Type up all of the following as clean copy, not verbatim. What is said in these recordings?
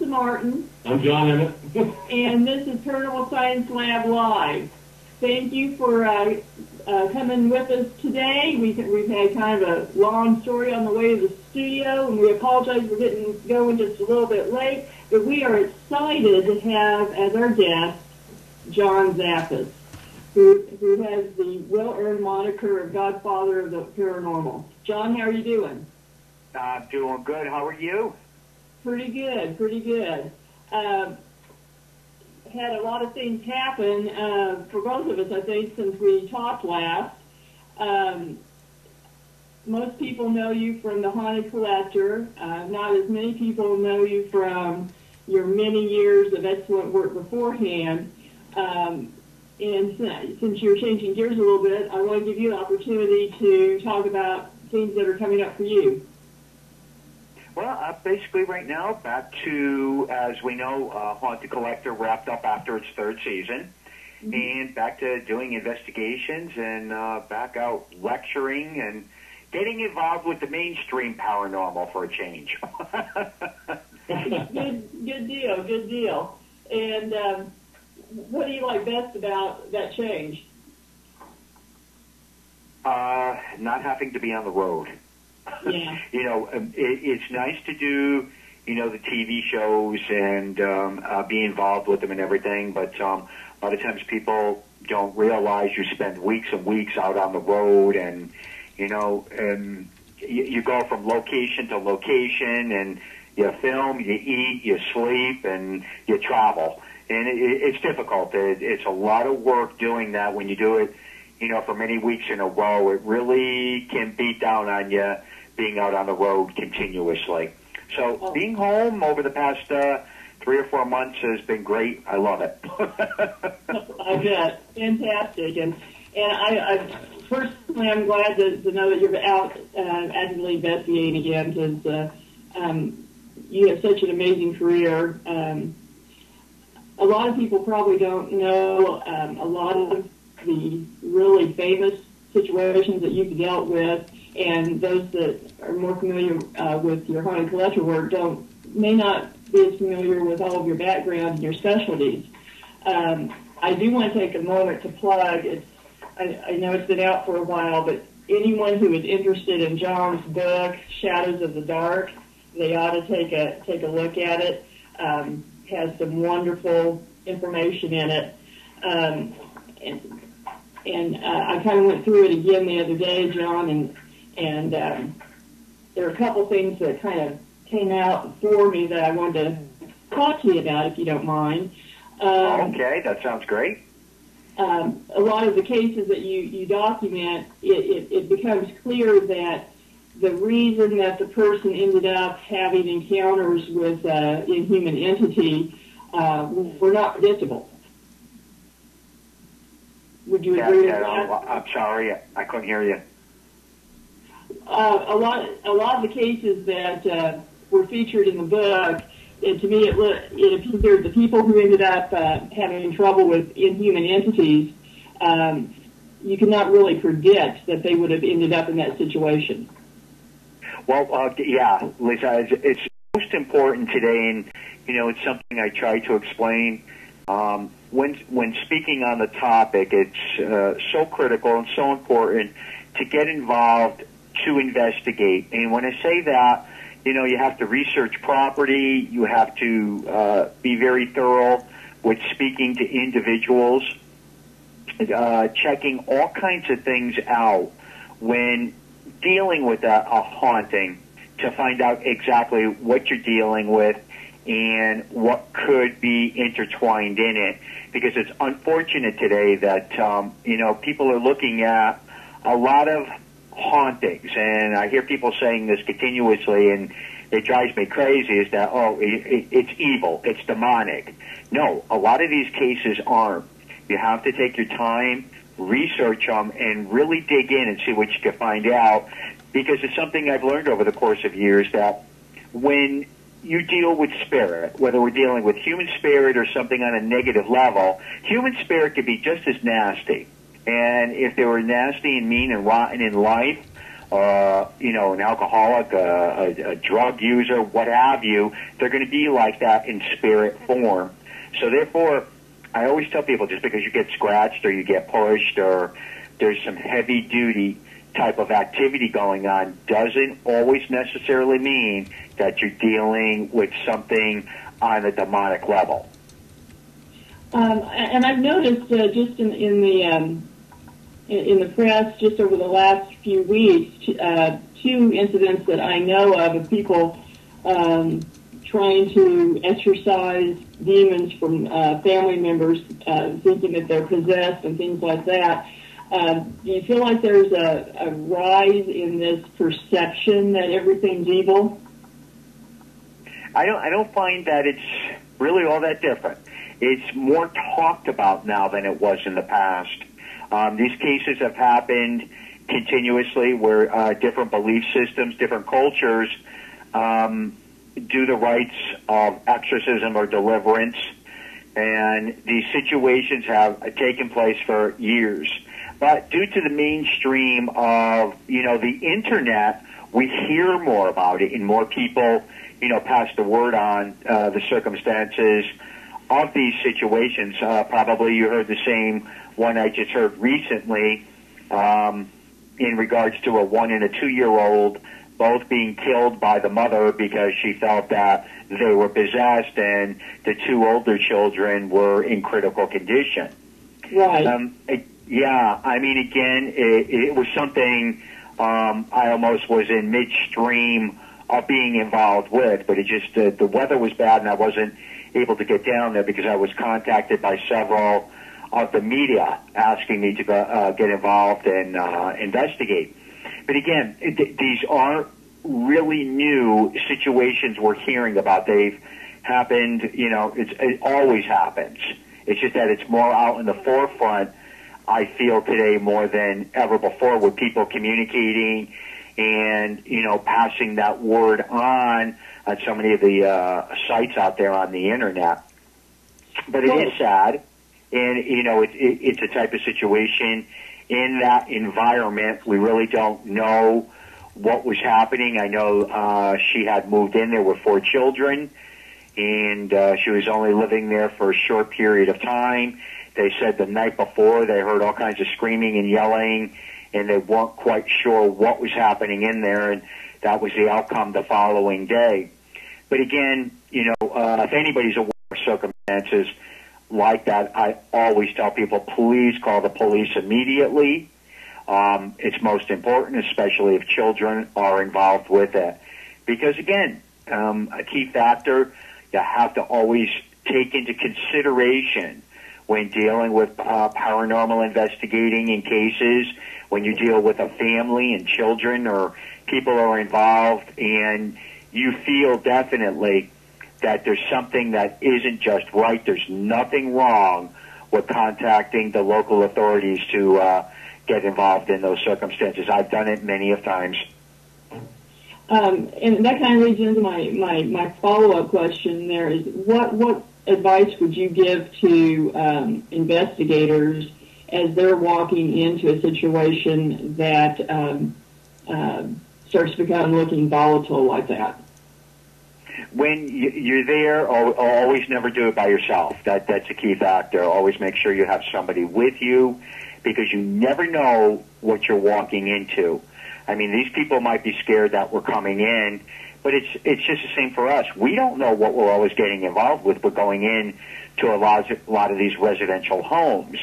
Malachi Martin. I'm John Emmett. And this is Paranormal Science Lab Live. Thank you for coming with us today. We've had kind of a long story on the way to the studio, and we apologize for getting going just a little bit late, but we are excited to have as our guest John Zaffis, who has the well-earned moniker of Godfather of the Paranormal. John, how are you doing? Doing good. How are you? Pretty good, pretty good. Had a lot of things happen for both of us, I think, since we talked last. Most people know you from The Haunted Collector. Not as many people know you from your many years of excellent work beforehand. And since you're changing gears a little bit, I want to give you an opportunity to talk about things that are coming up for you. Well, basically right now, back to, as we know, Haunted Collector wrapped up after its third season, and back to doing investigations and back out lecturing and getting involved with the mainstream paranormal for a change. Good deal, good deal. And what do you like best about that change? Not having to be on the road. Yeah. It's nice to do, the TV shows and be involved with them and everything, but a lot of times people don't realize you spend weeks and weeks out on the road, and, you go from location to location, and you film, you eat, you sleep, and you travel. And it's difficult. It's a lot of work doing that when you do it, for many weeks in a row. It really can beat down on you being out on the road continuously. So being home over the past 3 or 4 months has been great. I love it. I bet. Fantastic. And I personally, I'm glad to know that you're out actively investigating again, because you have such an amazing career. A lot of people probably don't know a lot of the really famous situations that you've dealt with, and those that are more familiar with your Haunted Collector work may not be as familiar with all of your background and your specialties. I do want to take a moment to plug. I know it's been out for a while, but anyone who is interested in John's book, Shadows of the Dark, they ought to take a look at it. Has some wonderful information in it. And I kind of went through it again the other day, John, and there are a couple things that kind of came out for me that I wanted to talk to you about, if you don't mind. Okay, that sounds great. A lot of the cases that you document, it becomes clear that the reason that the person ended up having encounters with inhuman entity were not predictable. Would you agree with that? I'm sorry, I couldn't hear you. A lot of the cases that were featured in the book, to me it appeared the people who ended up having trouble with inhuman entities, you cannot really predict that they would have ended up in that situation. Well, yeah, Lisa, it's most important today, and it's something I try to explain. When speaking on the topic, it's so critical and so important to get involved, to investigate. And when I say that, you have to research property, you have to be very thorough with speaking to individuals, checking all kinds of things out when dealing with a haunting, to find out exactly what you're dealing with and what could be intertwined in it. Because it's unfortunate today that, people are looking at a lot of hauntings, and I hear people saying this continuously, and it drives me crazy, is that, it's evil, it's demonic. No, a lot of these cases aren't. You have to take your time, research them, and really dig in and see what you can find out, because it's something I've learned over the course of years, that when you deal with spirit, whether we're dealing with human spirit or something on a negative level, human spirit could be just as nasty. And if they were nasty and mean and rotten in life, an alcoholic, a drug user, what have you, they're going to be like that in spirit form. So therefore, I always tell people, just because you get scratched or you get pushed or there's some heavy duty type of activity going on doesn't always necessarily mean that you're dealing with something on a demonic level. And I've noticed just in the press just over the last few weeks, two incidents that I know of people trying to exorcise demons from family members, thinking that they're possessed and things like that. Do you feel like there's a rise in this perception that everything's evil? I don't find that it's really all that different. It's more talked about now than it was in the past. These cases have happened continuously where different belief systems, different cultures do the rites of exorcism or deliverance, and these situations have taken place for years. But due to the mainstream of, the internet, we hear more about it and more people, pass the word on the circumstances of these situations. Probably you heard the same one I just heard recently in regards to a 1- and a 2-year-old both being killed by the mother because she felt that they were possessed, and the 2 older children were in critical condition. Right. Yeah, I mean, again, it was something I almost was in midstream of being involved with, but it just, the weather was bad and I wasn't able to get down there because I was contacted by several of the media asking me to get involved and investigate. But again, these aren't really new situations we're hearing about. They've happened, it always happens. It's just that it's more out in the forefront, I feel, today more than ever before, with people communicating and, passing that word on so many of the sites out there on the internet. But it is sad, and, it's a type of situation in that environment. We really don't know what was happening. I know she had moved in there with 4 children, and she was only living there for a short period of time. They said the night before they heard all kinds of screaming and yelling, and they weren't quite sure what was happening in there, and that was the outcome the following day. But again, if anybody's aware of circumstances like that, I always tell people, please call the police immediately. It's most important, especially if children are involved with it. Because again, a key factor you have to always take into consideration when dealing with paranormal investigating in cases, when you deal with a family and children or people are involved and you feel definitely that there's something that isn't just right, there's nothing wrong with contacting the local authorities to get involved in those circumstances. I've done it many of times. And that kind of leads into my follow-up question there is, what advice would you give to investigators as they're walking into a situation that starts to become looking volatile like that? When you're there, always never do it by yourself. That's a key factor. Always make sure you have somebody with you, because you never know what you're walking into. I mean, these people might be scared that we're coming in, but it's just the same for us. We don't know what we're always getting involved with. We're going in to a lot of these residential homes.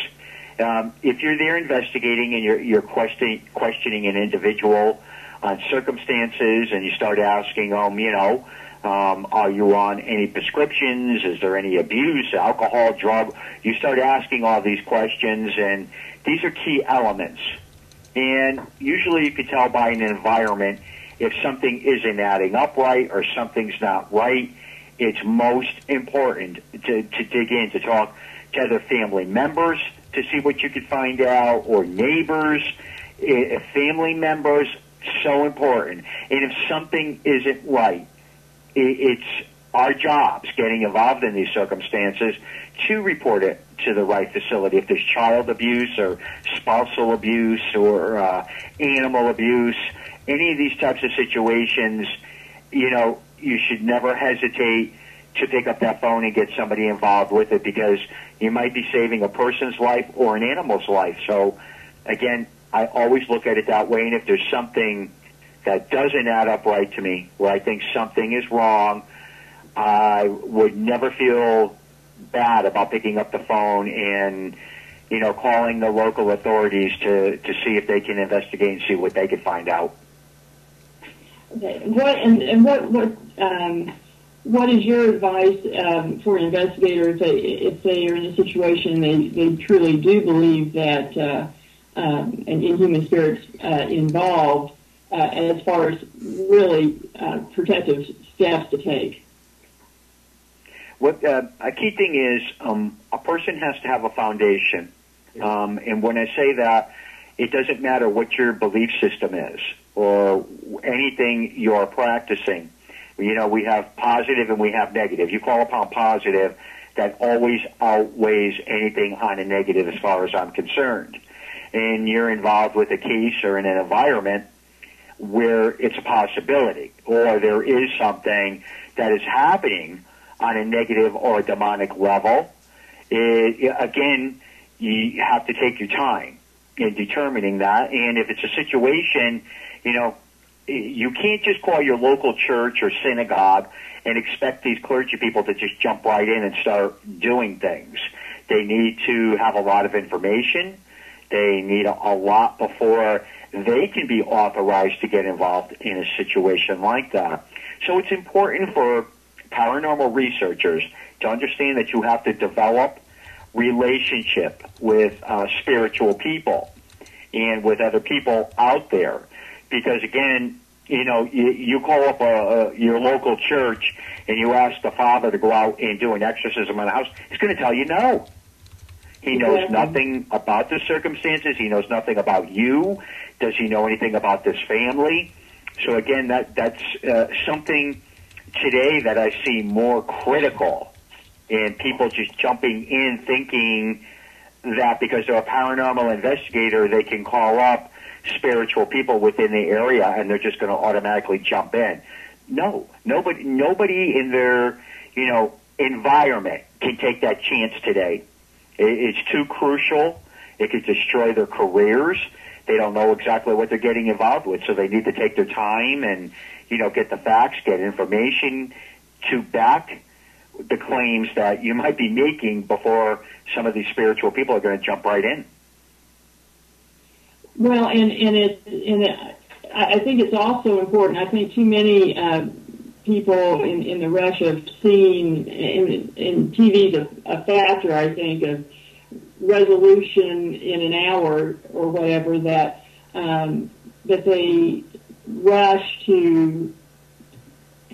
If you're there investigating and you're questioning an individual on circumstances, and you start asking them, are you on any prescriptions? Is there any abuse, alcohol, drug? You start asking all these questions, and these are key elements. And usually you can tell by an environment if something isn't adding up right or something's not right. It's most important to dig in, to talk to other family members to see what you could find out, or neighbors, family members, so important. And if something isn't right, it's our jobs getting involved in these circumstances to report it to the right facility. If there's child abuse or spousal abuse or animal abuse, any of these types of situations, you should never hesitate to pick up that phone and get somebody involved with it, because you might be saving a person's life or an animal's life. So, again, I always look at it that way, and if there's something that doesn't add up right to me, where I think something is wrong, I would never feel bad about picking up the phone and, calling the local authorities to see if they can investigate and see what they can find out. Okay. What is your advice for an investigator if they are in a situation they truly do believe that an inhuman spirit's involved, as far as really protective steps to take? What a key thing is, a person has to have a foundation, and when I say that, it doesn't matter what your belief system is or anything you're practicing. We have positive and we have negative. You call upon positive, that always outweighs anything on a negative as far as I'm concerned. And you're involved with a case or in an environment where it's a possibility, or there is something that is happening on a negative or a demonic level. Again, you have to take your time in determining that. And if it's a situation, you can't just call your local church or synagogue and expect these clergy people to just jump right in and start doing things. They need to have a lot of information. They need a lot before they can be authorized to get involved in a situation like that. So it's important for paranormal researchers to understand that you have to develop relationship with spiritual people and with other people out there. Because, again, you call up your local church and you ask the father to go out and do an exorcism in the house, he's going to tell you no. He knows nothing about the circumstances. He knows nothing about you. Does he know anything about this family? So, again, that's something today that I see more critical, and people just jumping in thinking that because they're a paranormal investigator, they can call up spiritual people within the area and they're just going to automatically jump in. No, nobody in their, environment can take that chance today. It's too crucial. It could destroy their careers. They don't know exactly what they're getting involved with, so they need to take their time and, get the facts, get information to back the claims that you might be making before some of these spiritual people are going to jump right in. Well, I think it's also important. I think too many people in the rush of seeing in TV a factor, I think, of resolution in an hour or whatever, that they rush to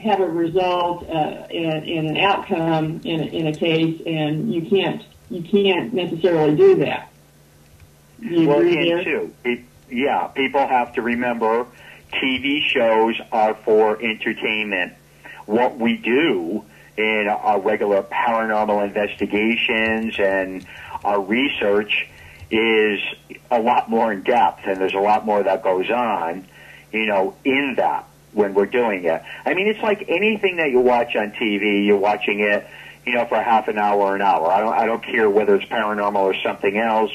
have a result and an outcome in a case, and you can't necessarily do that. Well, again, too, people have to remember TV shows are for entertainment. What we do in our regular paranormal investigations and our research is a lot more in depth, and there's a lot more that goes on, in that when we're doing it. I mean, it's like anything that you watch on TV, you're watching it, for half an hour or an hour. I don't care whether it's paranormal or something else.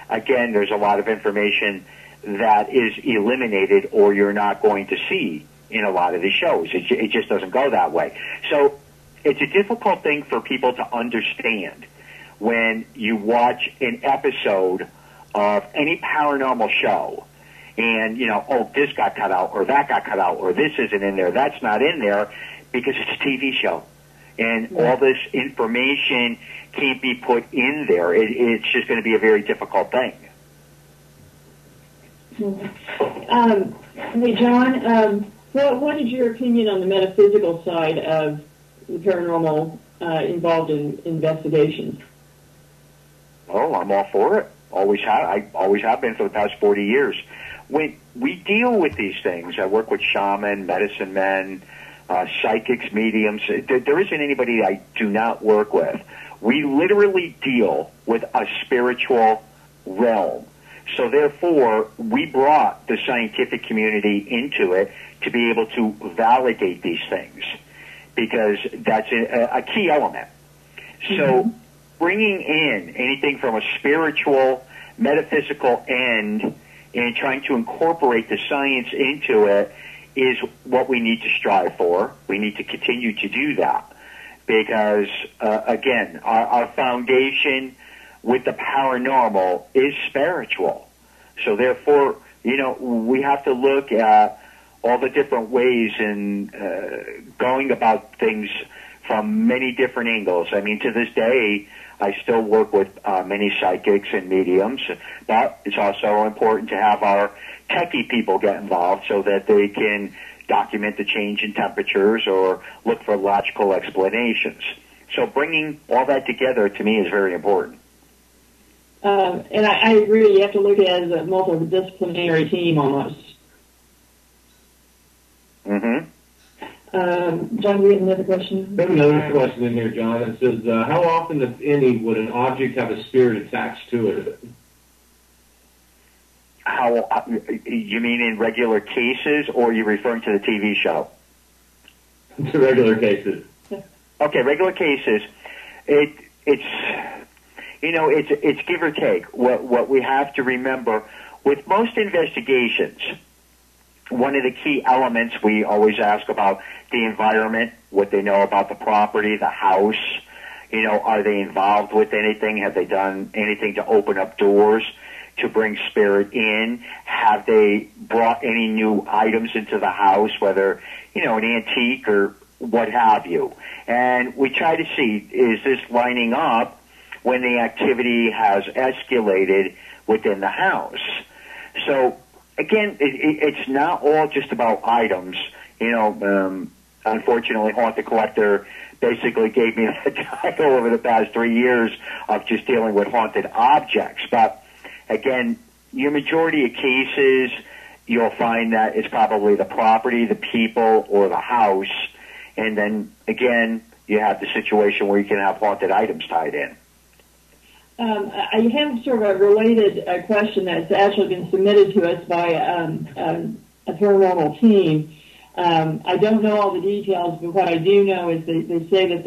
Again, there's a lot of information that is eliminated or you're not going to see in a lot of these shows. It just doesn't go that way. So it's a difficult thing for people to understand when you watch an episode of any paranormal show and, this got cut out or that got cut out or this isn't in there, that's not in there, because it's a TV show. And all this information can't be put in there. It's just going to be a very difficult thing. Hey, John, what is your opinion on the metaphysical side of the paranormal involved in investigations? Oh, I'm all for it. I always have been for the past 40 years. When we deal with these things, I work with shaman, medicine men, psychics, mediums. There isn't anybody I do not work with. We literally deal with a spiritual realm. So therefore, we brought the scientific community into it to be able to validate these things, because that's a key element. So bringing in anything from a spiritual, metaphysical end and trying to incorporate the science into it is what we need to strive for. We need to continue to do that because, again, our foundation with the paranormal is spiritual. So therefore, you know, we have to look at all the different ways in going about things from many different angles. I mean, to this day, I still work with many psychics and mediums, but it's also important to have our techie people get involved so that they can document the change in temperatures or look for logical explanations. So bringing all that together, to me, is very important. And I agree. You have to look at it as a multidisciplinary team almost. Mm-hmm. John, do you have another question? There's another question in here, John. It says, how often, if any, would an object have a spirit attached to it? How, you mean in regular cases, or are you referring to the TV show? To regular cases. Okay, regular cases. It's you know, it's give or take. What we have to remember with most investigations, one of the key elements we always ask about the environment, what they know about the property, the house. You know, are they involved with anything? Have they done anything to open up doors to bring spirit in? Have they brought any new items into the house, whether, you know, an antique or what have you? And we try to see, is this lining up when the activity has escalated within the house? So, again, it's not all just about items. You know, unfortunately, Haunted Collector basically gave me the title over the past 3 years of just dealing with haunted objects. But, again, your majority of cases, you'll find that it's probably the property, the people, or the house. And then, again, you have the situation where you can have haunted items tied in. I have sort of a related question that's actually been submitted to us by a paranormal team. I don't know all the details, but what I do know is they say that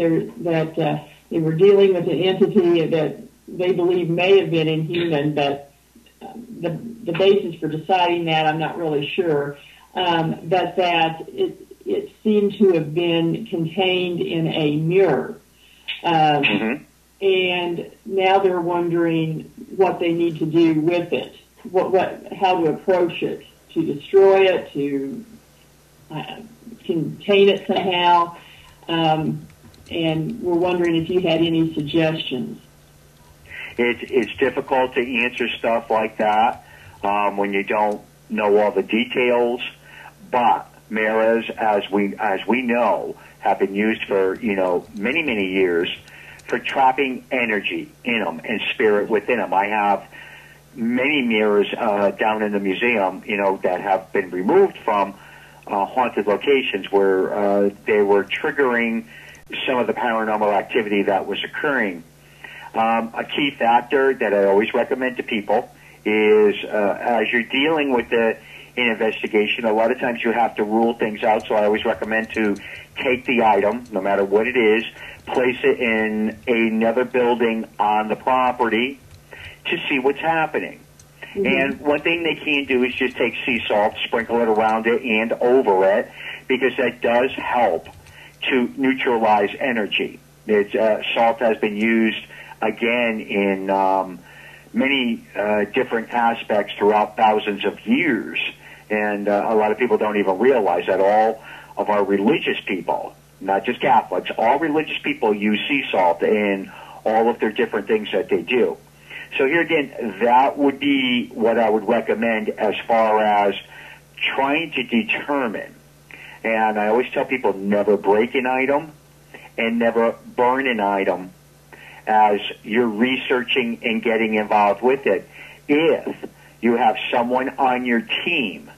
they were dealing with an entity that they believe may have been inhuman, but the basis for deciding that I'm not really sure. But that it seemed to have been contained in a mirror. And now they're wondering what they need to do with it, how to approach it, to destroy it, to contain it somehow. And we're wondering if you had any suggestions. It's difficult to answer stuff like that when you don't know all the details. But mirrors, as we know, have been used for, you know, many, many years for trapping energy in them and spirit within them. I have many mirrors down in the museum, you know, that have been removed from haunted locations where they were triggering some of the paranormal activity that was occurring. A key factor that I always recommend to people is as you're dealing with an investigation, a lot of times you have to rule things out, so I always recommend to take the item, no matter what it is, place it in another building on the property to see what's happening. And one thing they can do is just take sea salt, sprinkle it around it and over it, because that does help to neutralize energy. Salt has been used, again, in many different aspects throughout thousands of years. And a lot of people don't even realize that all of our religious people, not just Catholics, all religious people use sea salt in all of their different things that they do. So here again, that would be what I would recommend as far as trying to determine. And I always tell people never break an item and never burn an item as you're researching and getting involved with it. If you have someone on your team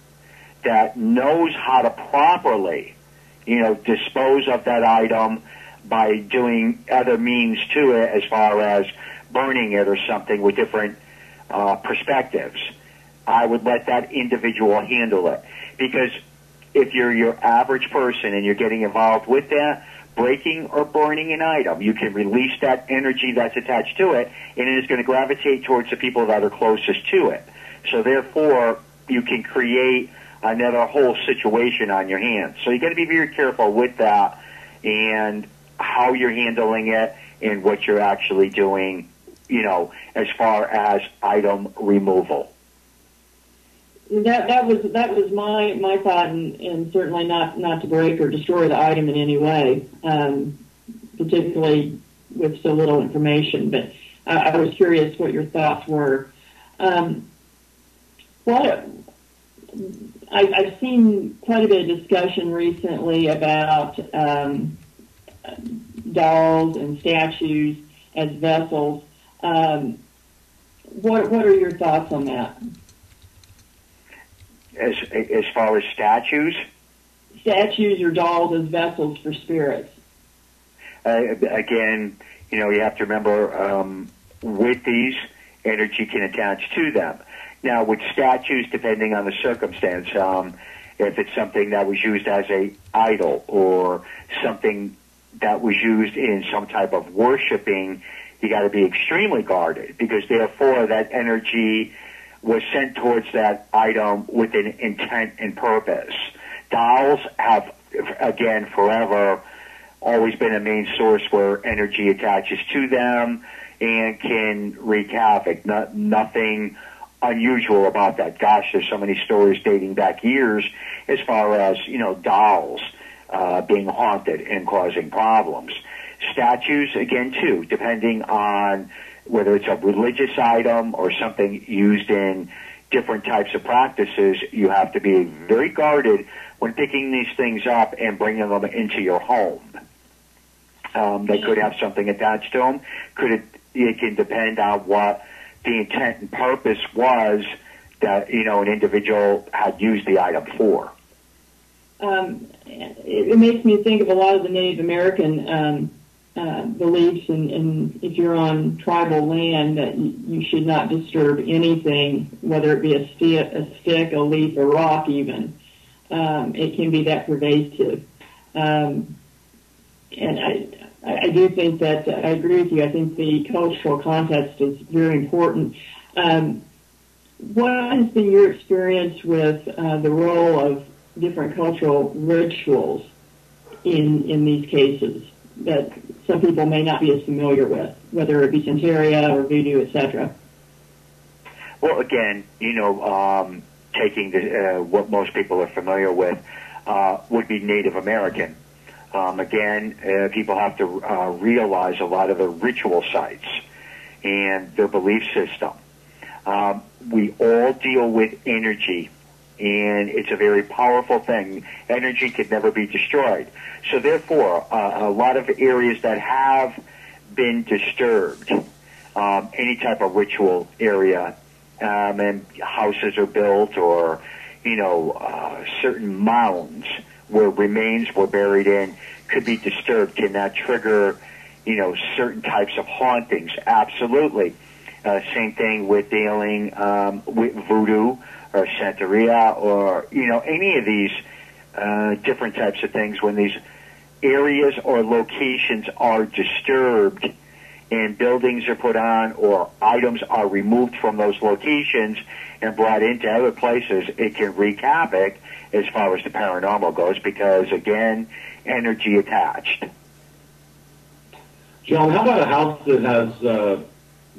that knows how to properly, you know, dispose of that item by doing other means to it as far as burning it or something with different perspectives. I would let that individual handle it. Because if you're your average person and you're getting involved with that, breaking or burning an item, you can release that energy that's attached to it, and it is going to gravitate towards the people that are closest to it. So therefore, you can create another whole situation on your hands. So you got to be very careful with that and how you're handling it and what you're actually doing, you know, as far as item removal. That was my thought, and certainly not to break or destroy the item in any way, particularly with so little information. But I was curious what your thoughts were. I've seen quite a bit of discussion recently about dolls and statues as vessels. What are your thoughts on that? As far as statues? Statues or dolls as vessels for spirits. Again, you know, you have to remember, with these, energy can attach to them. Now, with statues, depending on the circumstance, if it's something that was used as a idol or something that was used in some type of worshiping, you got to be extremely guarded, because therefore that energy was sent towards that item with an intent and purpose. Dolls have, again, forever always been a main source where energy attaches to them and can wreak havoc. Nothing unusual about that. Gosh, there's so many stories dating back years as far as, you know, dolls being haunted and causing problems. Statues, again, too, depending on whether it's a religious item or something used in different types of practices, you have to be very guarded when picking these things up and bringing them into your home. They could have something attached to them. It can depend on what the intent and purpose was that, you know, an individual had used the item for. It makes me think of a lot of the Native American beliefs, and if you're on tribal land, that you should not disturb anything, whether it be a stick, a leaf, a rock even. It can be that pervasive. And I do think that, I agree with you, I think the cultural context is very important. What has been your experience with the role of different cultural rituals in these cases that some people may not be as familiar with, whether it be Santeria or voodoo, etc.? Well, again, you know, taking what most people are familiar with would be Native American. Again, people have to realize a lot of the ritual sites and their belief system. We all deal with energy, and it's a very powerful thing. Energy could never be destroyed. So therefore, a lot of areas that have been disturbed, any type of ritual area, and houses are built, or, you know, certain mounds where remains were buried in, could be disturbed. Can that trigger, you know, certain types of hauntings? Absolutely. Same thing with dealing with voodoo or Santeria, or, you know, any of these different types of things. When these areas or locations are disturbed and buildings are put on or items are removed from those locations and brought into other places, it can wreak havoc as far as the paranormal goes, because, again, energy attached. John, how about a house that has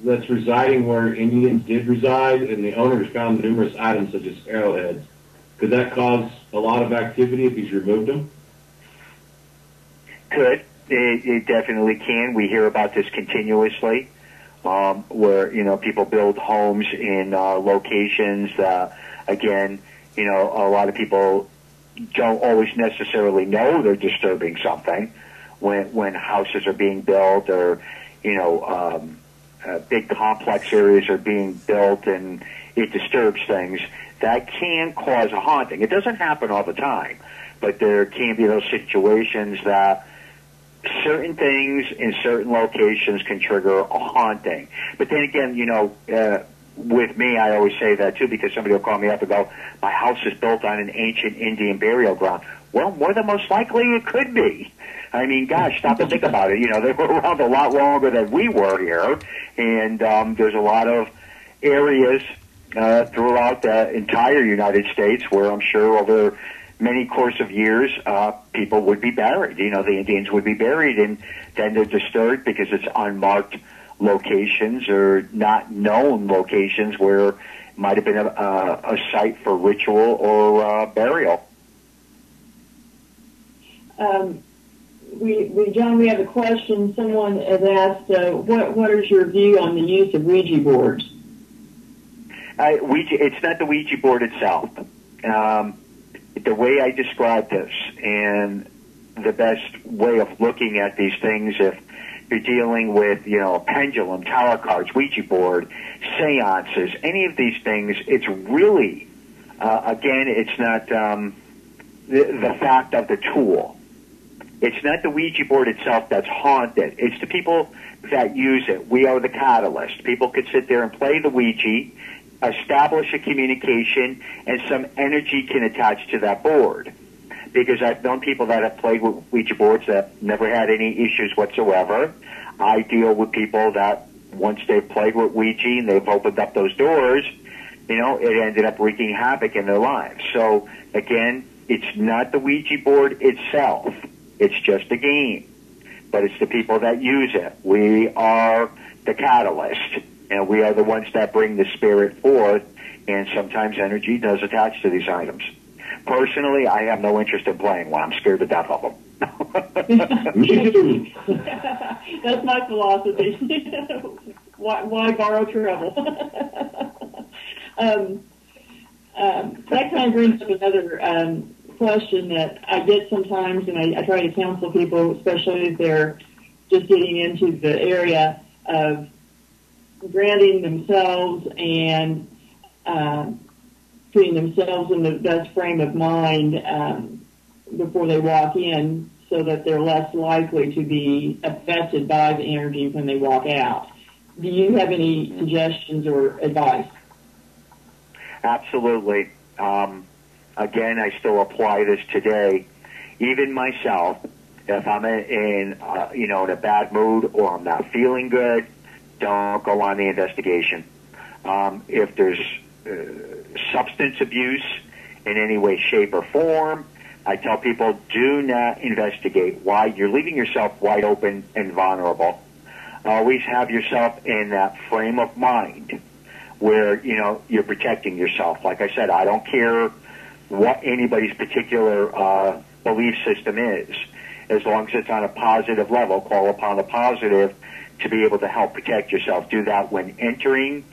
that's residing where Indians did reside, and the owners found numerous items such as arrowheads? Could that cause a lot of activity if he's removed them? Could. It definitely can. We hear about this continuously, where, you know, people build homes in locations that, again, you know, a lot of people don't always necessarily know they're disturbing something when houses are being built, or, you know, big complex areas are being built and it disturbs things. That can cause a haunting. It doesn't happen all the time, but there can be those situations that certain things in certain locations can trigger a haunting. But then again, you know, with me, I always say that too, because somebody will call me up and go, my house is built on an ancient Indian burial ground. Well, more than most likely it could be. I mean, gosh, stop and think about it. You know, they were around a lot longer than we were here, and there's a lot of areas throughout the entire United States where I'm sure over many course of years, people would be buried. You know, the Indians would be buried, and then they're disturbed because it's unmarked locations or not known locations where it might have been a site for ritual or burial. John, we have a question. Someone has asked, what is your view on the use of Ouija boards? It's not the Ouija board itself. The way I describe this, and the best way of looking at these things, if you're dealing with, you know, a pendulum, tarot cards, Ouija board, seances, any of these things, it's really, again, it's not the fact of the tool. It's not the Ouija board itself that's haunted. It's the people that use it. We are the catalyst. People could sit there and play the Ouija, establish a communication, and some energy can attach to that board. Because I've known people that have played with Ouija boards that never had any issues whatsoever. I deal with people that once they've played with Ouija and they've opened up those doors, you know, it ended up wreaking havoc in their lives. So, again, it's not the Ouija board itself. It's just a game. But it's the people that use it. We are the catalyst, and we are the ones that bring the spirit forth, and sometimes energy does attach to these items. Personally, I have no interest in playing one. I'm scared to death of them. That's my philosophy. Why borrow trouble? That kind of brings up another question that I get sometimes, and I try to counsel people, especially if they're just getting into the area of grounding themselves and putting themselves in the best frame of mind before they walk in, so that they're less likely to be affected by the energy when they walk out. Do you have any suggestions or advice? Absolutely. Again, I still apply this today. Even myself, if I'm in a bad mood or I'm not feeling good, don't go on the investigation. If there's substance abuse in any way, shape, or form, I tell people, do not investigate. Why? You're leaving yourself wide open and vulnerable. Always have yourself in that frame of mind where, you know, you're protecting yourself. Like I said, I don't care what anybody's particular belief system is. As long as it's on a positive level, call upon the positive to be able to help protect yourself. Do that when entering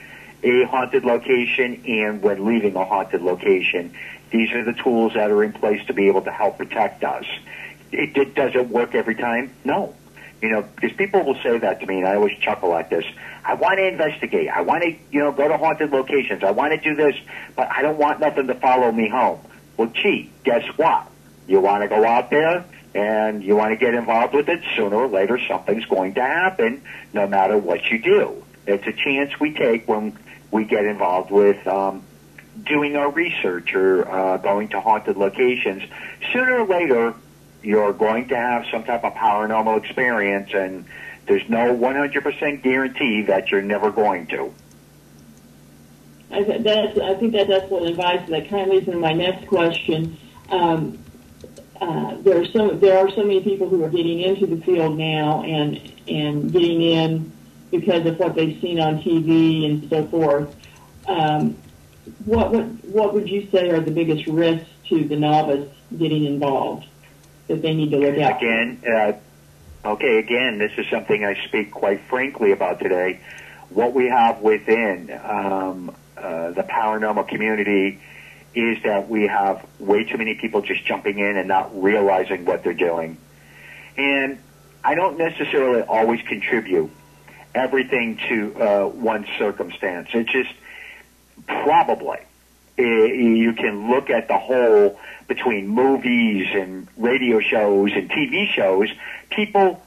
a haunted location and when leaving a haunted location. These are the tools that are in place to be able to help protect us. Does it work every time? No. You know, because people will say that to me, and I always chuckle at this. I want to investigate. I want to, you know, go to haunted locations. I want to do this, but I don't want nothing to follow me home. Well, gee, guess what? You want to go out there and you want to get involved with it, sooner or later something's going to happen no matter what you do. It's a chance we take when we get involved with doing our research or going to haunted locations. Sooner or later, you're going to have some type of paranormal experience, and there's no 100% guarantee that you're never going to. I think that's excellent advice. That kind of leads into my next question. There are so many people who are getting into the field now and getting in because of what they've seen on TV and so forth. What would you say are the biggest risks to the novice getting involved that they need to look out for? Again, this is something I speak quite frankly about today. What we have within the paranormal community is that we have way too many people just jumping in and not realizing what they're doing. And I don't necessarily always contribute everything to one circumstance. It's just probably you can look at the whole between movies and radio shows and TV shows. People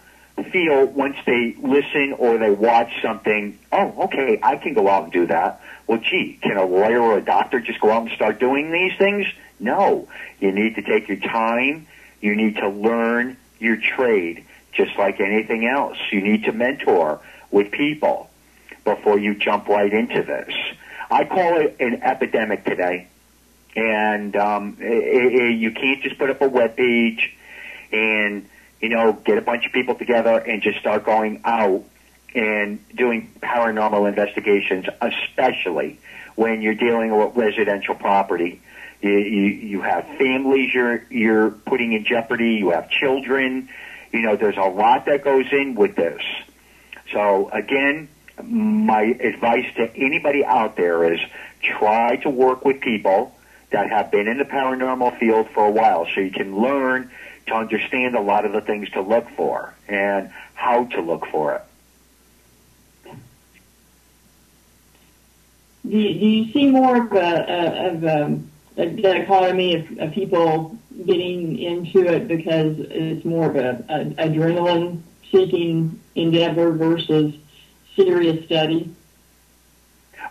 feel once they listen or they watch something, oh, okay, I can go out and do that. Well, gee, can a lawyer or a doctor just go out and start doing these things? No. You need to take your time. You need to learn your trade, just like anything else. You need to mentor with people before you jump right into this. I call it an epidemic today. And you can't just put up a webpage and, get a bunch of people together and just start going out and doing paranormal investigations, especially when you're dealing with residential property. You have families you're putting in jeopardy. You have children. There's a lot that goes in with this. So, again, my advice to anybody out there is try to work with people that have been in the paranormal field for a while so you can learn to understand a lot of the things to look for and how to look for it. Do you see more of a dichotomy of people getting into it because it's more of an adrenaline-seeking endeavor versus serious study?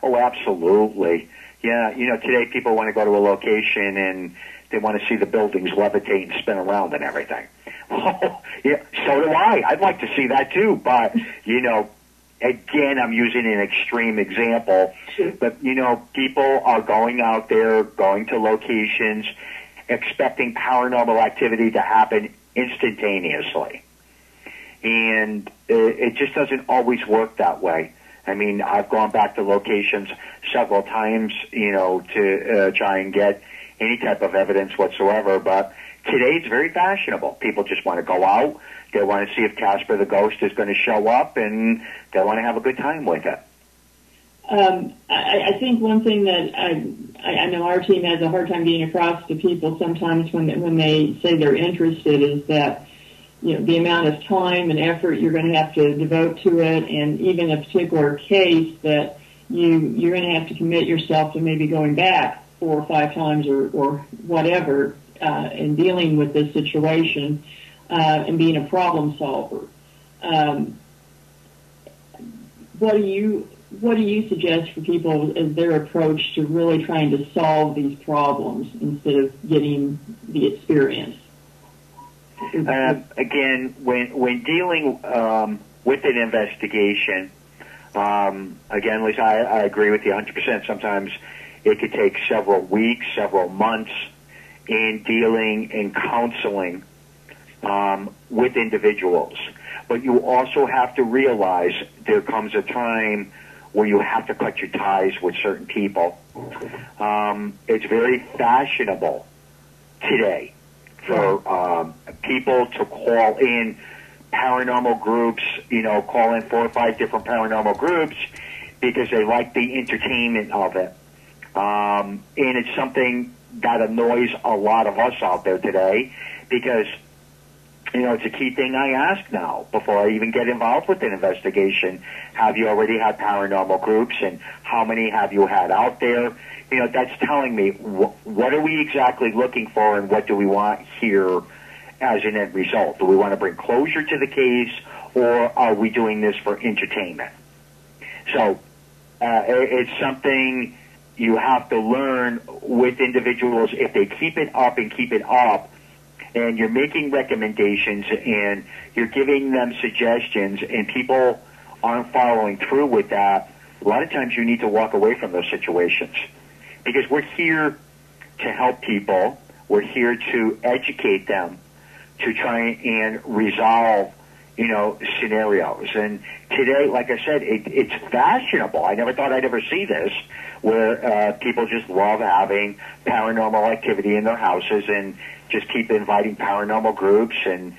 Oh, absolutely. Yeah, today people want to go to a location and they want to see the buildings levitate and spin around and everything. Well, yeah, so do I. I'd like to see that too, but, again, I'm using an extreme example, but, people are going out there, going to locations, expecting paranormal activity to happen instantaneously. And it just doesn't always work that way. I mean, I've gone back to locations several times, to try and get any type of evidence whatsoever, but today it's very fashionable. People just want to go out. They want to see if Casper the Ghost is going to show up, and they want to have a good time with it. I think one thing that I know our team has a hard time getting across to people sometimes when they say they're interested is that, the amount of time and effort you're going to have to devote to it, and even a particular case that you're going to have to commit yourself to maybe going back 4 or 5 times or whatever, in dealing with this situation, and being a problem solver. What do you suggest for people as their approach to really trying to solve these problems instead of getting the experience? Again, when dealing with an investigation, again, Lisa, I agree with you 100%. Sometimes it could take several weeks, several months in dealing and counseling with individuals. But you also have to realize there comes a time where you have to cut your ties with certain people. It's very fashionable today for people to call in paranormal groups, call in 4 or 5 different paranormal groups because they like the entertainment of it. And it's something that annoys a lot of us out there today because, it's a key thing I ask now before I even get involved with an investigation. Have you already had paranormal groups, and how many have you had out there? That's telling me what are we exactly looking for, and what do we want here as an end result? Do we want to bring closure to the case, or are we doing this for entertainment? So it's something you have to learn with individuals. If they keep it up, and you're making recommendations and you're giving them suggestions and people aren't following through with that, a lot of times you need to walk away from those situations. Because we're here to help people. We're here to educate them to try and resolve, scenarios. And today, like I said, it's fashionable. I never thought I'd ever see this, where people just love having paranormal activity in their houses and just keep inviting paranormal groups and,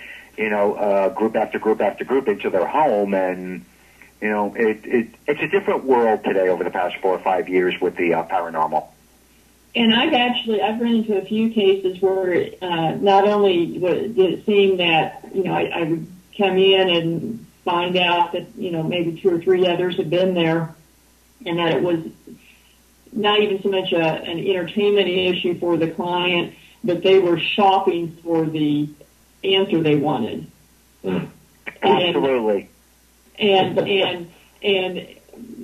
group after group after group into their home. And, it's a different world today over the past 4 or 5 years with the paranormal. And I've run into a few cases where not only did it seem that, I would come in and find out that, maybe 2 or 3 others had been there, and that it was not even so much an entertainment issue for the client, but they were shopping for the answer they wanted. Absolutely. And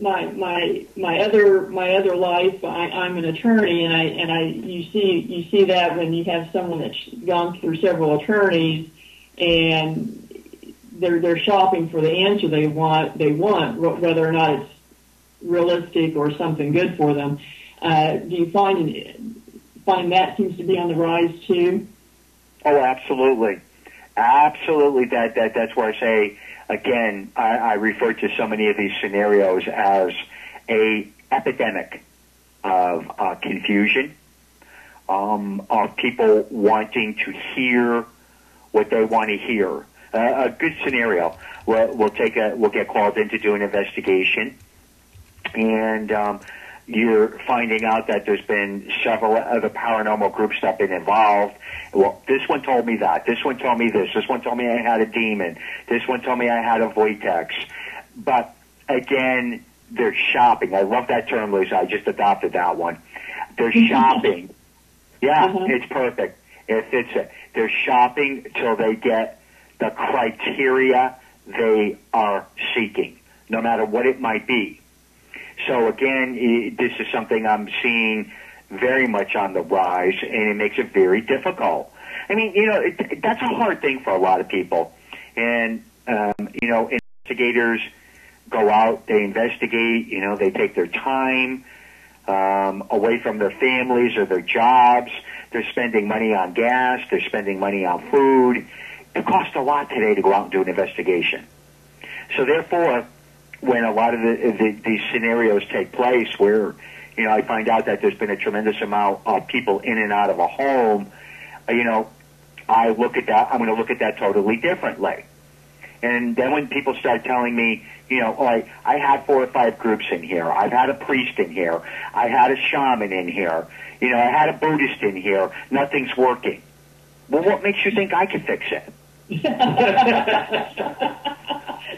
my other life, I'm an attorney, and you see that when you have someone that's gone through several attorneys, and they're shopping for the answer they want, whether or not it's realistic or something good for them. Do you find that seems to be on the rise too? Oh, absolutely. Absolutely. That's where I say, again, I refer to so many of these scenarios as a epidemic of confusion, of people wanting to hear what they want to hear. A good scenario. We'll get called in to do an investigation, and you're finding out that there's been several other paranormal groups that have been involved. Well, this one told me that. This one told me this. This one told me I had a demon. This one told me I had a vortex. But again, they're shopping. I love that term, Lisa. I just adopted that one. They're shopping. Yeah, it's perfect. It fits it. They're shopping till they get the criteria they are seeking, no matter what it might be. So again, this is something I'm seeing very much on the rise, and it makes it very difficult. I mean, that's a hard thing for a lot of people. And, investigators go out, they investigate, they take their time away from their families or their jobs. They're spending money on gas. They're spending money on food. It costs a lot today to go out and do an investigation. So therefore, when a lot of these scenarios take place where, I find out that there's been a tremendous amount of people in and out of a home, I look at that, I'm going to look at that totally differently. And then when people start telling me, I had 4 or 5 groups in here, I've had a priest in here, I had a shaman in here, I had a Buddhist in here, nothing's working. Well, what makes you think I can fix it?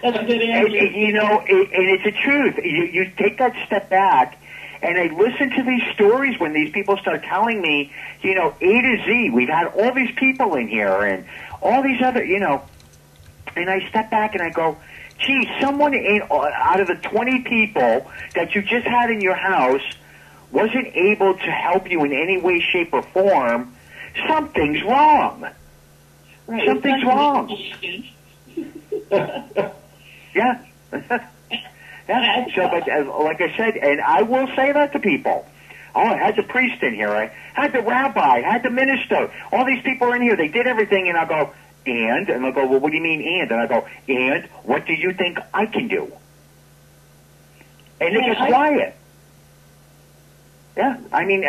That's a good answer. And it's the truth. You take that step back, and I listen to these stories when these people start telling me, A to Z, we've had all these people in here and all these other, and I step back and I go, gee, someone out of the 20 people that you just had in your house wasn't able to help you in any way, shape, or form. Something's wrong. Right. Something's wrong. Yeah. Yeah. So, but like I said, and I will say that to people. Oh, I had the priest in here. I had the rabbi. I had the minister. All these people are in here. They did everything. And I'll go, and I'll go, well, what do you mean and? And I go, and what do you think I can do? And they get quiet. Yeah. I mean,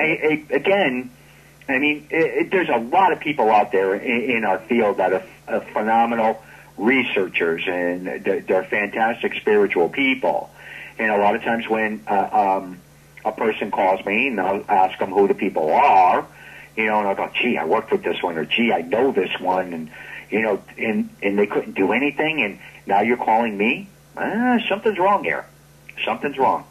there's a lot of people out there in our field that are phenomenal researchers, and they're fantastic spiritual people. And a lot of times when a person calls me and I'll ask them who the people are, and I'll go, gee, I worked with this one, or gee, I know this one, and and they couldn't do anything, and now you're calling me? Something's wrong here. Something's wrong.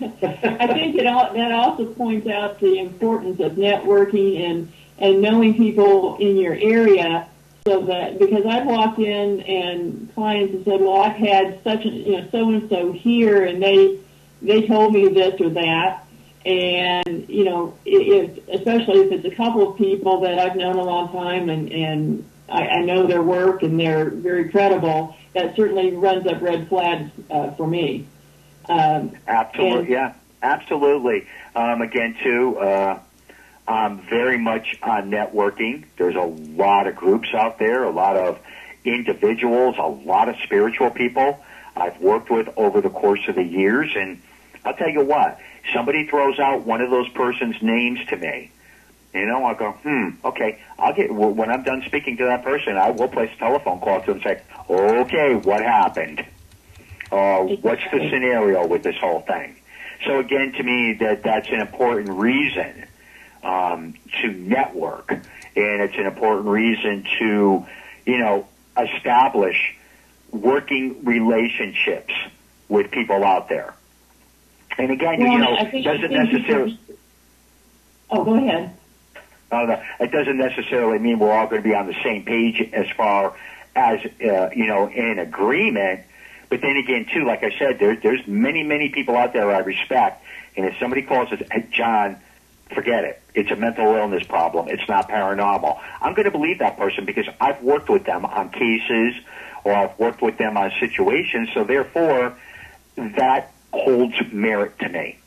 I think that also points out the importance of networking and knowing people in your area, so that, because I've walked in and clients have said, well, I've had such so and so here, and they told me this or that, and especially if it's a couple of people that I've known a long time and I know their work and they're very credible, that certainly runs up red flags for me. Absolutely, yeah, absolutely. Again, too, very much on networking. There's a lot of groups out there, a lot of individuals, a lot of spiritual people I've worked with over the course of the years. And I'll tell you what, somebody throws out one of those person's names to me, I'll go, okay, when I'm done speaking to that person, I will place a telephone call to them and say, okay, what happened? What's the scenario with this whole thing? So again, to me, that's an important reason to network, and it's an important reason to, establish working relationships with people out there. And again, doesn't necessarily. Oh, go ahead. It doesn't necessarily mean we're all going to be on the same page as far as in agreement. But then again, too, like I said, there's many people out there I respect, and if somebody calls us, hey, John, forget it. It's a mental illness problem. It's not paranormal. I'm going to believe that person because I've worked with them on cases or I've worked with them on situations, so therefore that holds merit to me.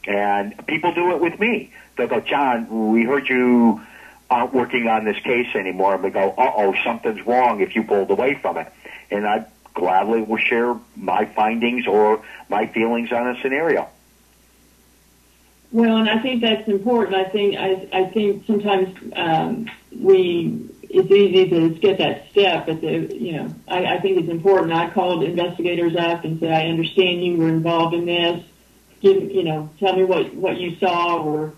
And people do it with me. They'll go, John, we heard you aren't working on this case anymore. And we go, uh-oh, something's wrong if you pulled away from it. And I gladly will share my findings or my feelings on a scenario. Well, and I think that's important. I think sometimes it's easy to skip that step, but I think it's important. I called investigators up and said, I understand you were involved in this. Tell me what you saw or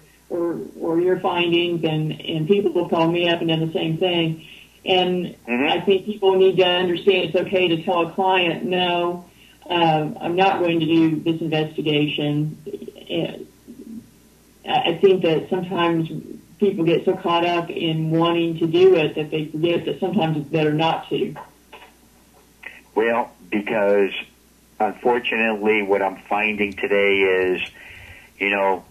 your findings, and people will call me up and do the same thing. And I think people need to understand it's okay to tell a client, no, I'm not going to do this investigation. I think that sometimes people get so caught up in wanting to do it that they forget that sometimes it's better not to. Well, because unfortunately what I'm finding today is, and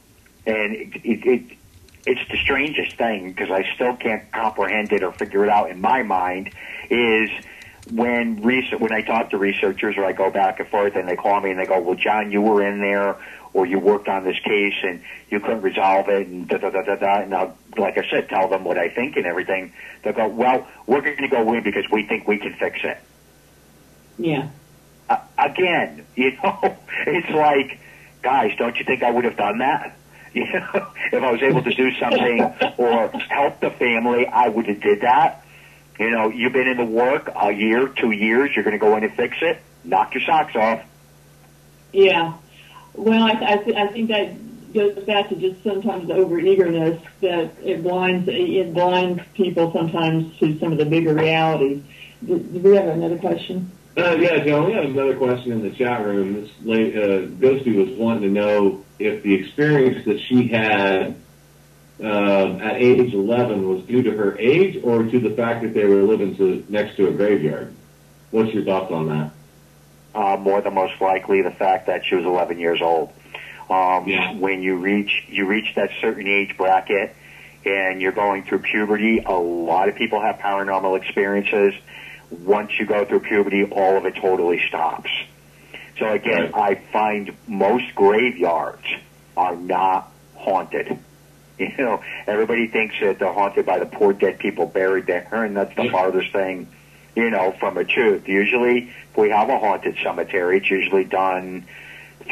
it's the strangest thing because I still can't comprehend it or figure it out in my mind, is when I talk to researchers or I go back and forth and they call me and they go, well, John, you were in there or you worked on this case and you couldn't resolve it and da-da-da-da-da, and I'll, like I said, tell them what I think and everything. They'll go, well, we're going to go in because we think we can fix it. Yeah. Again, it's like, guys, don't you think I would have done that? If I was able to do something or help the family, I would have did that. You've been in the work a year, 2 years, you're going to go in and fix it? Knock your socks off. Yeah. Well, I think that goes back to just sometimes the over-eagerness that it blinds people sometimes to some of the bigger realities. Do we have another question? Yeah, John, we have another question in the chat room. This Ghosty was wanting to know if the experience that she had at age 11 was due to her age or to the fact that they were living next to a graveyard. What's your thoughts on that? More than most likely the fact that she was 11 years old. When you reach that certain age bracket and you're going through puberty, a lot of people have paranormal experiences. Once you go through puberty, all of it totally stops. So again, I find most graveyards are not haunted. Everybody thinks that they're haunted by the poor dead people buried there, and that's the farthest thing, from the truth. Usually, if we have a haunted cemetery, it's usually done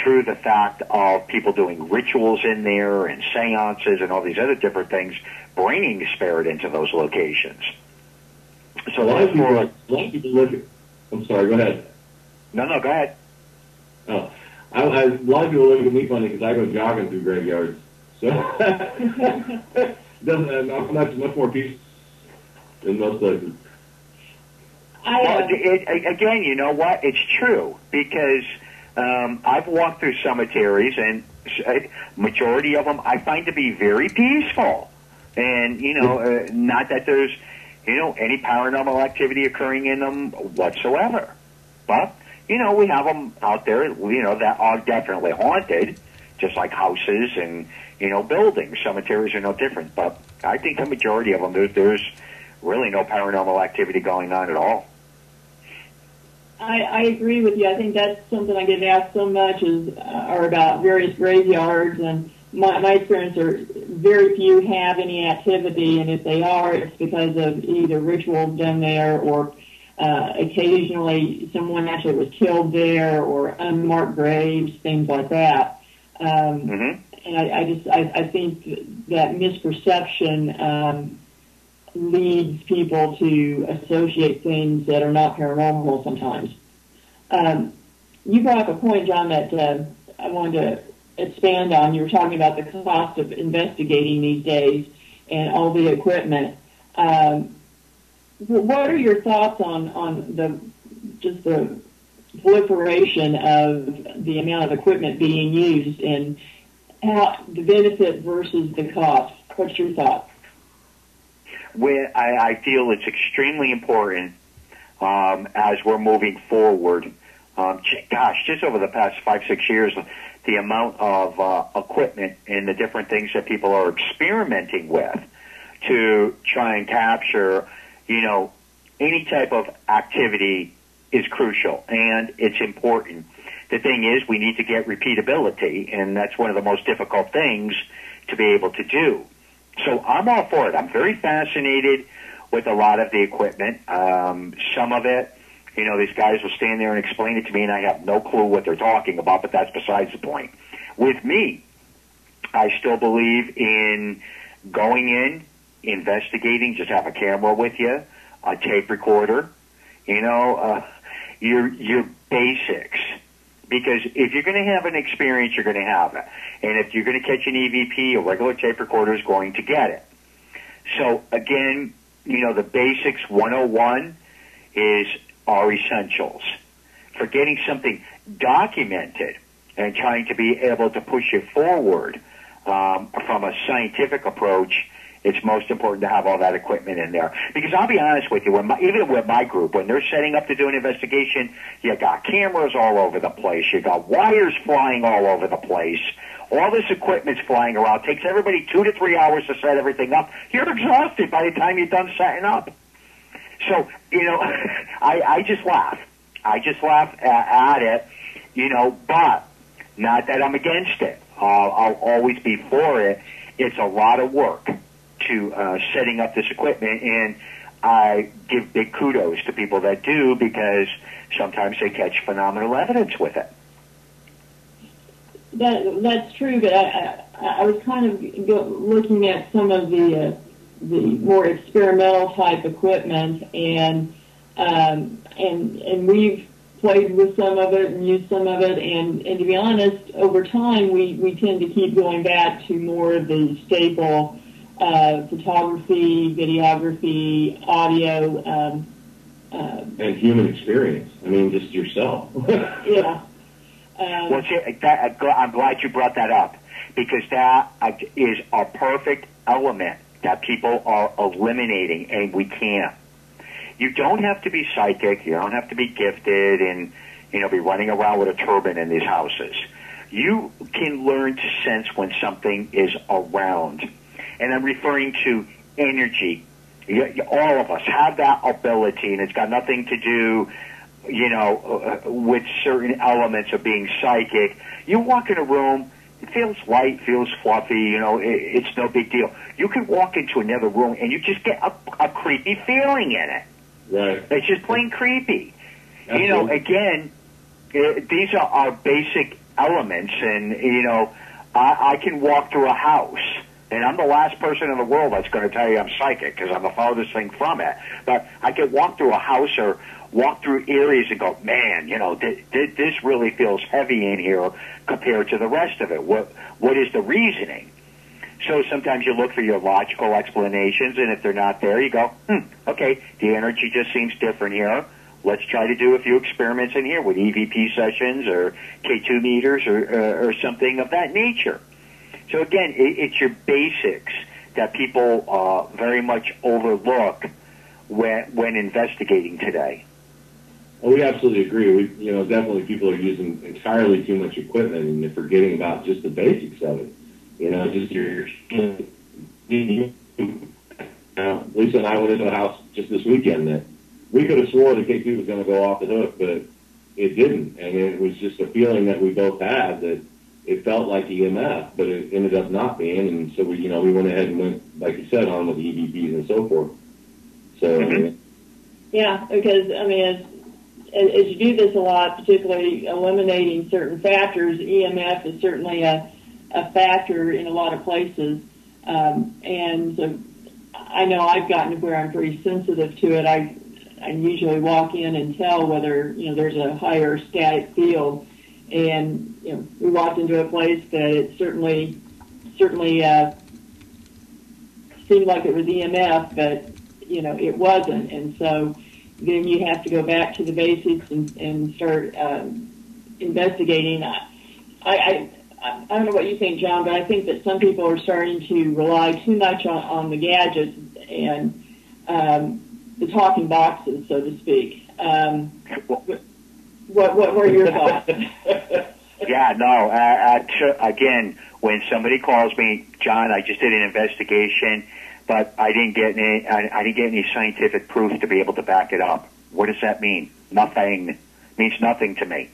through the fact of people doing rituals in there and seances and all these other different things, bringing the spirit into those locations. So a lot of people look at. I'm sorry. Go ahead. No, go ahead. Oh, a lot of people look at me funny because I go jogging through graveyards. So I'm much more peaceful in most places. Again, you know what? It's true because I've walked through cemeteries and majority of them I find to be very peaceful, and not that there's any paranormal activity occurring in them whatsoever. But, we have them out there, that are definitely haunted, just like houses and, buildings. Cemeteries are no different. But I think the majority of them, there's really no paranormal activity going on at all. I agree with you. I think that's something I get asked so much are about various graveyards, and my experience are very few have any activity, and if they are, it's because of either rituals done there or occasionally someone actually was killed there or unmarked graves, things like that. And I think that misperception leads people to associate things that are not paranormal sometimes. You brought up a point, John, that I wanted to expand on. You were talking about the cost of investigating these days and all the equipment. What are your thoughts on the proliferation of the amount of equipment being used and how the benefit versus the cost? What's your thought? Well, I feel it's extremely important as we're moving forward. Gosh, just over the past 5-6 years, the amount of equipment and the different things that people are experimenting with to try and capture, any type of activity is crucial, and it's important. The thing is, we need to get repeatability, and that's one of the most difficult things to be able to do. So I'm all for it. I'm very fascinated with a lot of the equipment. Some of it, these guys will stand there and explain it to me, and I have no clue what they're talking about, but that's besides the point. With me, I still believe in going in, investigating, just have a camera with you, a tape recorder, your basics. Because if you're going to have an experience, you're going to have it. And if you're going to catch an EVP, a regular tape recorder is going to get it. So, again, the basics 101 are essentials. For getting something documented and trying to be able to push it forward from a scientific approach, it's most important to have all that equipment in there. Because I'll be honest with you, even with my group, when they're setting up to do an investigation, you got cameras all over the place. You got wires flying all over the place. All this equipment's flying around. It takes everybody 2 to 3 hours to set everything up. You're exhausted by the time you're done setting up. So, I just laugh. I just laugh at it, but not that I'm against it. I'll always be for it. It's a lot of work to setting up this equipment, and I give big kudos to people that do, because sometimes they catch phenomenal evidence with it. That's true, but I was kind of looking at some of the more experimental type equipment, and we've played with some of it and used some of it, and to be honest, over time we tend to keep going back to more of the staple photography, videography, audio, and human experience. I mean, just yourself. Yeah. Well, I'm glad you brought that up, because that is a perfect element that people are eliminating, and we can't. You don't have to be psychic. You don't have to be gifted and, be running around with a turban in these houses. You can learn to sense when something is around. And I'm referring to energy. All of us have that ability, and it's got nothing to do, with certain elements of being psychic. You walk in a room, it feels light, feels fluffy, it's no big deal. You can walk into another room, and you just get a creepy feeling in it. Right. It's just plain creepy. Absolutely. Again, these are our basic elements, and, I can walk through a house, and I'm the last person in the world that's going to tell you I'm psychic, because I'm the farthest thing from it. But I can walk through a house or walk through areas and go, man, this really feels heavy in here compared to the rest of it. What is the reasoning? So sometimes you look for your logical explanations, and if they're not there, you go, okay, the energy just seems different here. Let's try to do a few experiments in here with EVP sessions or K2 meters or something of that nature. So again, it's your basics that people very much overlook when investigating today. Well, we absolutely agree. Definitely people are using entirely too much equipment, and they're forgetting about just the basics of it. Just your Lisa and I went into a house just this weekend that we could have swore the K2 was going to go off the hook, but it didn't. And it was just a feeling that we both had that it felt like EMF, but it ended up not being. And so we went ahead and went, like you said, on with the EVPs and so forth. So, yeah, because as you do this a lot, particularly eliminating certain factors, EMF is certainly a factor in a lot of places. And so I know I've gotten to where I'm pretty sensitive to it. I usually walk in and tell whether, there's a higher static field. And, we walked into a place that it certainly seemed like it was EMF, but, it wasn't. And so then you have to go back to the basics and start investigating. I don't know what you think, John, but I think that some people are starting to rely too much on the gadgets and the talking boxes, so to speak. What were your thoughts? Yeah, no. Again, when somebody calls me, John, I just did an investigation, but I didn't get any scientific proof to be able to back it up. What does that mean? Nothing. Means nothing to me.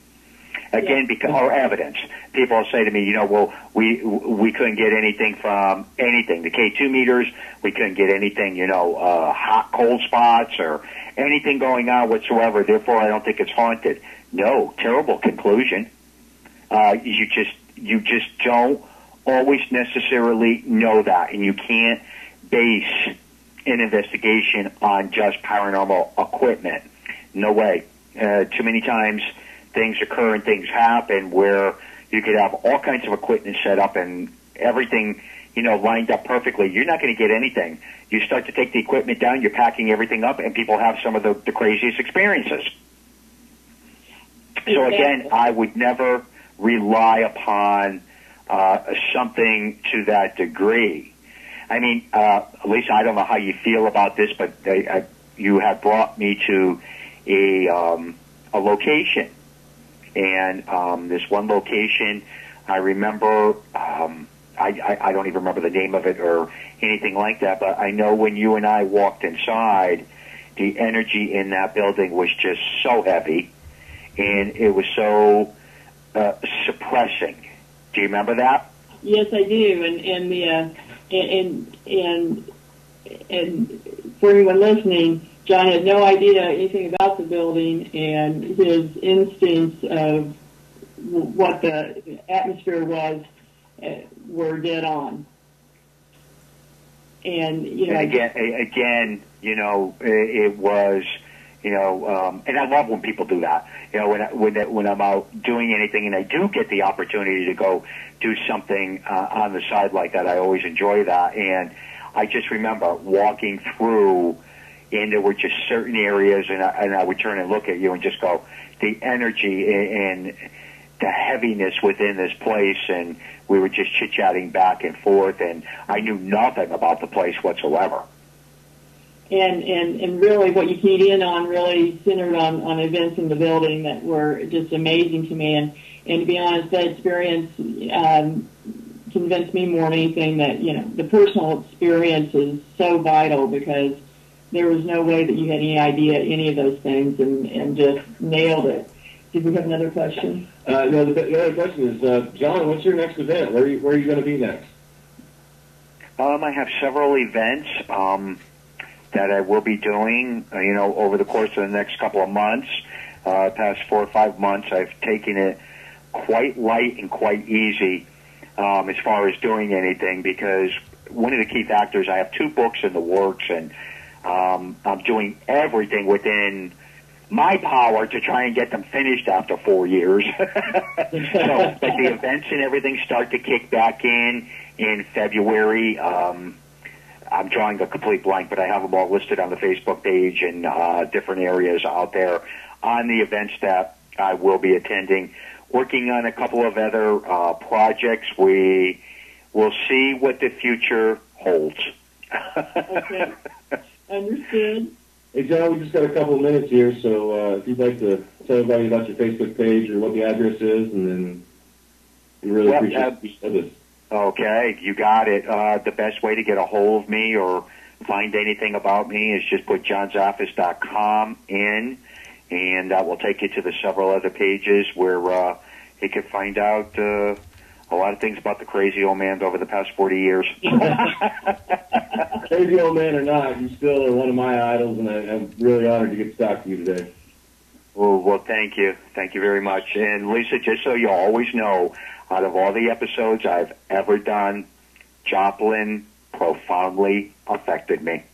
Again, because or evidence. People say to me, well, we couldn't get anything from anything. The K2 meters, we couldn't get anything, hot, cold spots or anything going on whatsoever. Therefore, I don't think it's haunted. No, terrible conclusion. You just don't always necessarily know that, and you can't base an investigation on just paranormal equipment. No way. Too many times things occur and things happen where you could have all kinds of equipment set up and everything, lined up perfectly. You're not going to get anything. You start to take the equipment down, you're packing everything up, and people have some of the craziest experiences. So again, I would never rely upon something to that degree. I mean, Lisa, I don't know how you feel about this, but you have brought me to a location, and this one location, I remember. I don't even remember the name of it or anything like that, but I know when you and I walked inside, the energy in that building was just so heavy, and it was so suppressing. Do you remember that? Yes, I do. And for anyone listening, John had no idea anything about the building, and his instincts of what the atmosphere was were dead on. And again, it was. And I love when people do that. When I'm out doing anything and I do get the opportunity to go do something on the side like that, I always enjoy that. And I just remember walking through, and there were just certain areas, and I would turn and look at you and just go, the energy and the heaviness within this place, and we were just chit-chatting back and forth, and I knew nothing about the place whatsoever. And really what you keyed in on really centered on events in the building that were just amazing to me. And to be honest, that experience convinced me more than anything that, the personal experience is so vital, because there was no way that you had any idea any of those things, and just nailed it. Did we have another question? No, the other question is, John, what's your next event? Where are you going to be next? I have several events that I will be doing, over the course of the next couple of months. Past 4 or 5 months, I've taken it quite light and quite easy as far as doing anything, because one of the key factors, I have 2 books in the works, and I'm doing everything within my power to try and get them finished after 4 years. But the events and everything start to kick back in February. I'm drawing a complete blank, but I have them all listed on the Facebook page and different areas out there on the events that I will be attending. Working on a couple of other projects. We will see what the future holds. Okay. Understood. Hey, John, we just got a couple of minutes here, so if you'd like to tell everybody about your Facebook page or what the address is, and then we really appreciate this. Okay, you got it. The best way to get a hold of me or find anything about me is just put johnzaffis.com in, and that will take you to the several other pages where you can find out a lot of things about the crazy old man over the past 40 years. Crazy old man or not, you still are one of my idols, and I'm really honored to get to talk to you today. Well, thank you. Thank you very much. And Lisa, just so you always know, out of all the episodes I've ever done, Joplin profoundly affected me.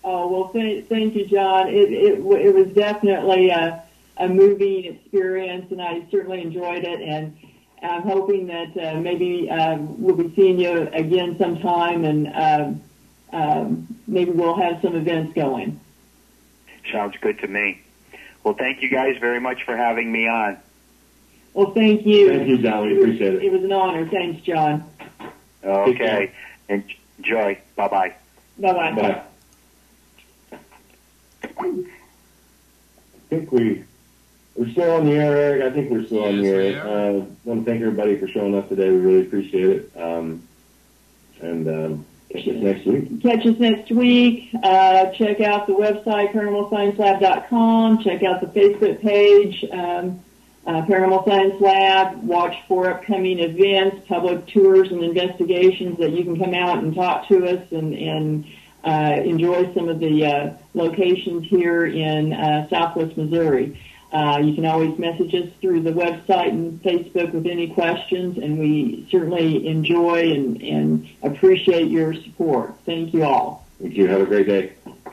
Oh, well, thank you, John. It was definitely a moving experience, and I certainly enjoyed it, and I'm hoping that maybe we'll be seeing you again sometime, and maybe we'll have some events going. Sounds good to me. Well, thank you guys very much for having me on. Well, thank you. Thank you, John. We appreciate it. It was an honor. Thanks, John. Okay. Enjoy. Bye-bye. Bye-bye. Bye. think we're still on the air, Eric. I think we're still on the Yes, air. I want to thank everybody for showing up today. We really appreciate it. Catch us next week. Catch us next week. Check out the website, ParanormalScienceLab.com. Check out the Facebook page, Paranormal Science Lab. Watch for upcoming events, public tours, and investigations that you can come out and talk to us and enjoy some of the locations here in Southwest Missouri. You can always message us through the website and Facebook with any questions, and we certainly enjoy and appreciate your support. Thank you all. Thank you. Have a great day.